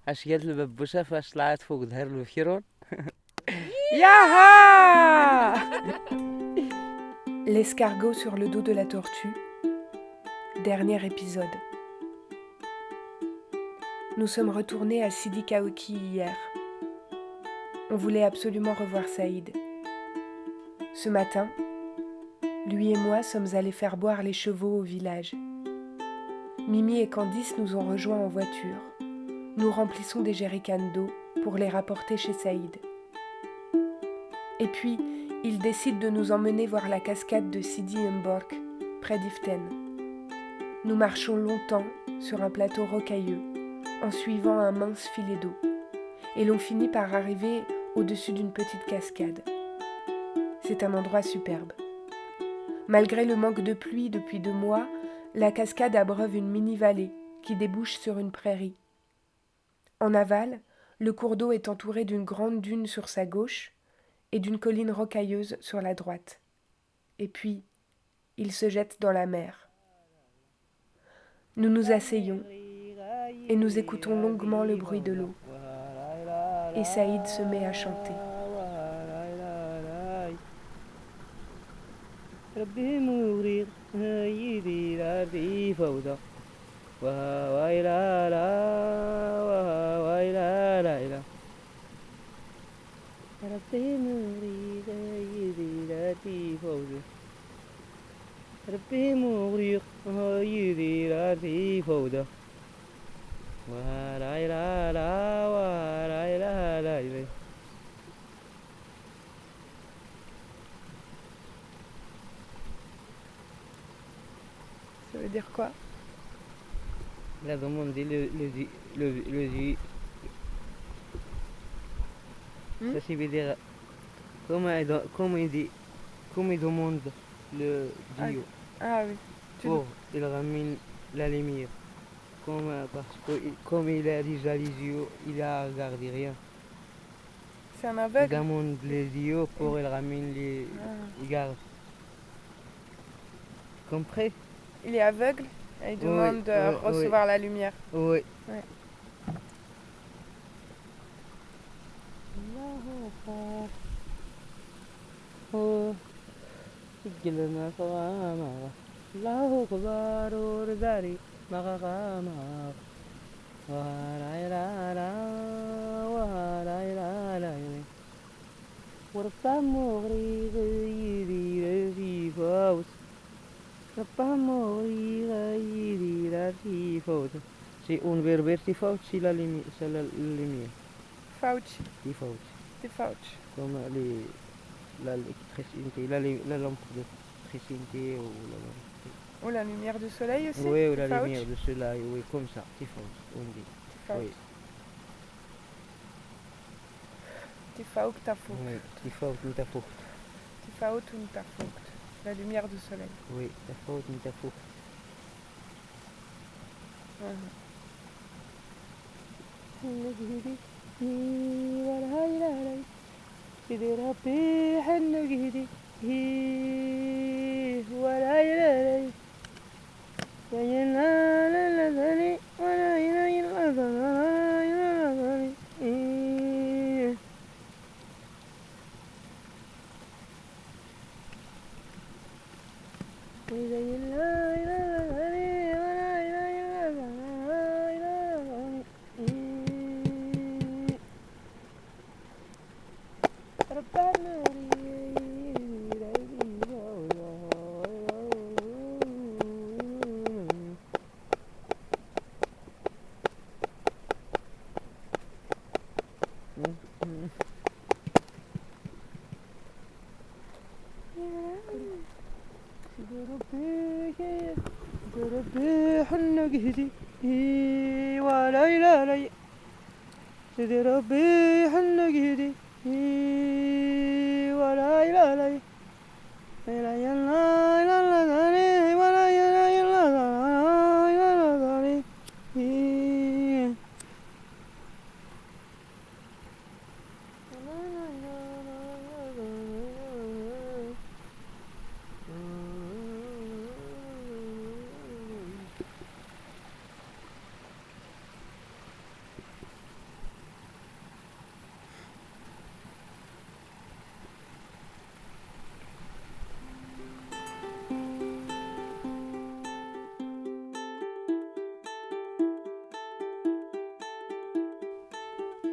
Als le bebusha flashlight voor het hele hieron. Yaha! L'escargot sur le dos de la tortue. Dernier épisode. Nous sommes retournés à Sidi Kaoki hier. On voulait absolument revoir Saïd. Ce matin, lui et moi sommes allés faire boire les chevaux au village. Mimi et Candice nous ont rejoints en voiture. Nous remplissons des jerrycans d'eau pour les rapporter chez Saïd. Et puis, il décide de nous emmener voir la cascade de Sidi Mbork, près d'Iften. Nous marchons longtemps sur un plateau rocailleux, en suivant un mince filet d'eau, et l'on finit par arriver au-dessus d'une petite cascade. C'est un endroit superbe. Malgré le manque de pluie depuis 2 mois, la cascade abreuve une mini-vallée qui débouche sur une prairie. En aval, le cours d'eau est entouré d'une grande dune sur sa gauche et d'une colline rocailleuse sur la droite. Et puis, il se jette dans la mer. Nous nous asseyons et nous écoutons longuement le bruit de l'eau. Et Saïd se met à chanter. ربي مغرق يدي راسي فوضى ولا لا لا ولا لا لا. Ça veut dire quoi? La demande le ça veut dire comme il demande le Dieu. Ah oui. Pour il ramène la lumière. Parce que comme il a déjà les yeux, il a regardé rien. C'est un Il aveugle? demande les yeux pour il ramène les gardes. Compris? Il est aveugle et il demande de recevoir la lumière. Oui. Ouais. Allahu Akbar Dari Makakama Warairara Warairara Warpamori Yiri Fos Warpamori Yiri Fos. C'est un verbe qui faut c'est la lumière. Fauci. Il faut. C'est Fauci. Comme l'électricité, la lampe d'électricité ou la lampe. Ou la lumière du soleil aussi? Oui, ou la lumière du soleil, oui, comme ça, c'est faux, on dit. Oui. Tifaouk tafouk. Oui, tifaouk ou tafouk. Tifaout ou tafouk. La lumière du soleil. Oui, tafouk ou tafouk. سيدي ربي حنك هدي ولا يلاي ولا لا لا ولا ربي حنك هدي ولا لا لا سيدي ربي حنك هدي ولا لا لا لا لا لا ولا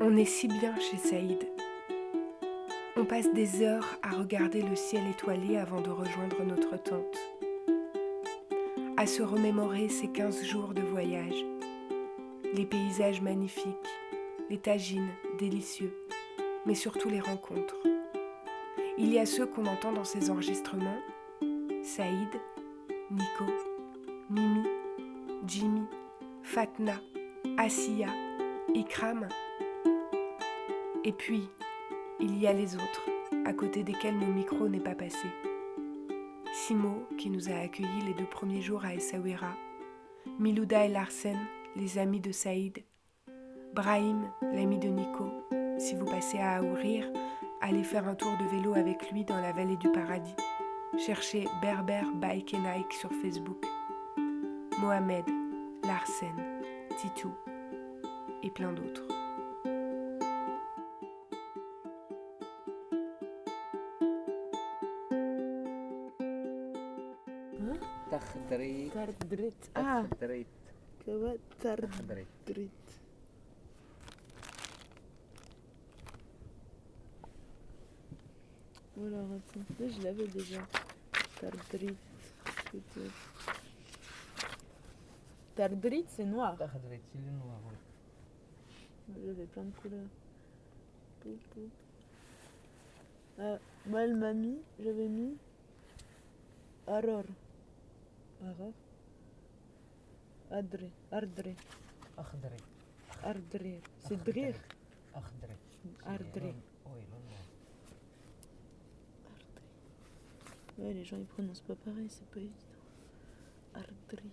On est si bien chez Saïd. On passe des heures à regarder le ciel étoilé avant de rejoindre notre tente, à se remémorer ces 15 jours de voyage, les paysages magnifiques, les tagines délicieux, mais surtout les rencontres. Il y a ceux qu'on entend dans ces enregistrements, Saïd, Nico, Mimi, Jimmy, Fatna, Asiya, Ikram. Et puis, il y a les autres, à côté desquels mon micro n'est pas passé. Simo, qui nous a accueillis les 2 premiers jours à Essaouira, Milouda et Larsen, les amis de Saïd, Brahim, l'ami de Nico. Si vous passez à Aourir, allez faire un tour de vélo avec lui dans la vallée du paradis. Cherchez Berber Bike and Hike sur Facebook. Mohamed, Larsen, Titou et plein d'autres. تخدريت Tardrit. تخدريت Kawa تخدريت Tardrit. Voilà, attends. Là, je l'avais déjà. Tardrit. Tardrit, c'est noir. تخدريت c'est le noir, oui. J'avais plein de couleurs. Pou, pou. Ah, moi, elle m'a mis, j'avais mis Aror. Aror. Adré. Ardré. أخضري Ardré. C'est drir. أخضري Ardré. oui, le noir. Ardré. Ouais, les gens ils prononcent pas pareil, c'est pas évident. Ardré.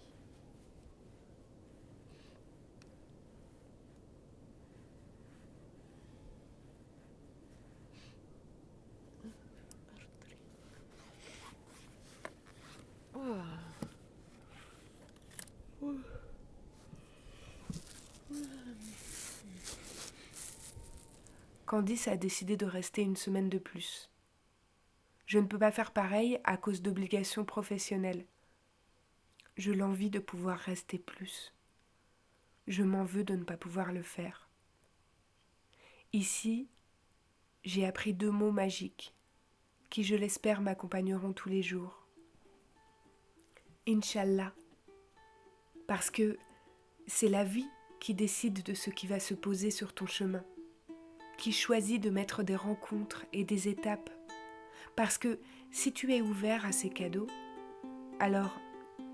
Candice a décidé de rester une semaine de plus. Je ne peux pas faire pareil à cause d'obligations professionnelles. Je l'envie de pouvoir rester plus. Je m'en veux de ne pas pouvoir le faire. Ici, j'ai appris 2 mots magiques qui, je l'espère, m'accompagneront tous les jours. Inch'Allah, parce que c'est la vie qui décide de ce qui va se poser sur ton chemin, qui choisit de mettre des rencontres et des étapes, parce que si tu es ouvert à ces cadeaux, alors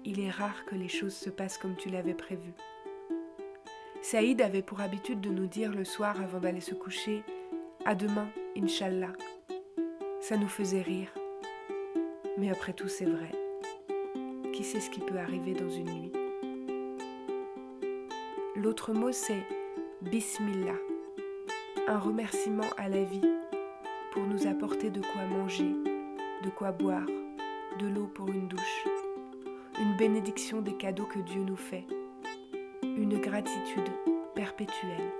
il est rare que les choses se passent comme tu l'avais prévu. Saïd avait pour habitude de nous dire le soir avant d'aller se coucher « À demain, Inch'Allah ». Ça nous faisait rire. Mais après tout, c'est vrai. Qui sait ce qui peut arriver dans une nuit? L'autre mot, c'est « Bismillah », un remerciement à la vie pour nous apporter de quoi manger, de quoi boire, de l'eau pour une douche, une bénédiction des cadeaux que Dieu nous fait, une gratitude perpétuelle.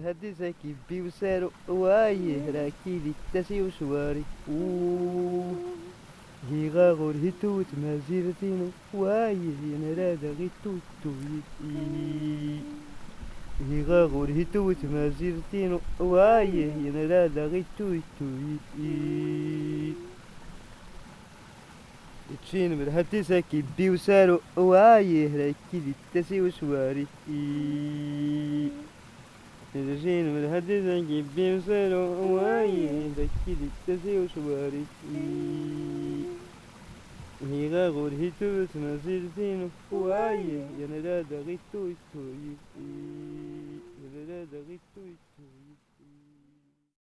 متهدسة كيبي وسارو وايه راكي لي تاسي وشواري هي غاغور هيتوت مازيرتينو وايه ينرادا غيتوتو هي غاغور هيتوت مازيرتينو وايه ينرادا غيتوتو تشين متهدسة كيبي وسارو وايه راكي لي تاسي وشواري الجين والهدزة كيبي وسارو وايه راكي لي تاسي وشواري هي غاغور هيتوت مازيرتينو وايه ينرادا غيتوتو ينرادا غيتوتو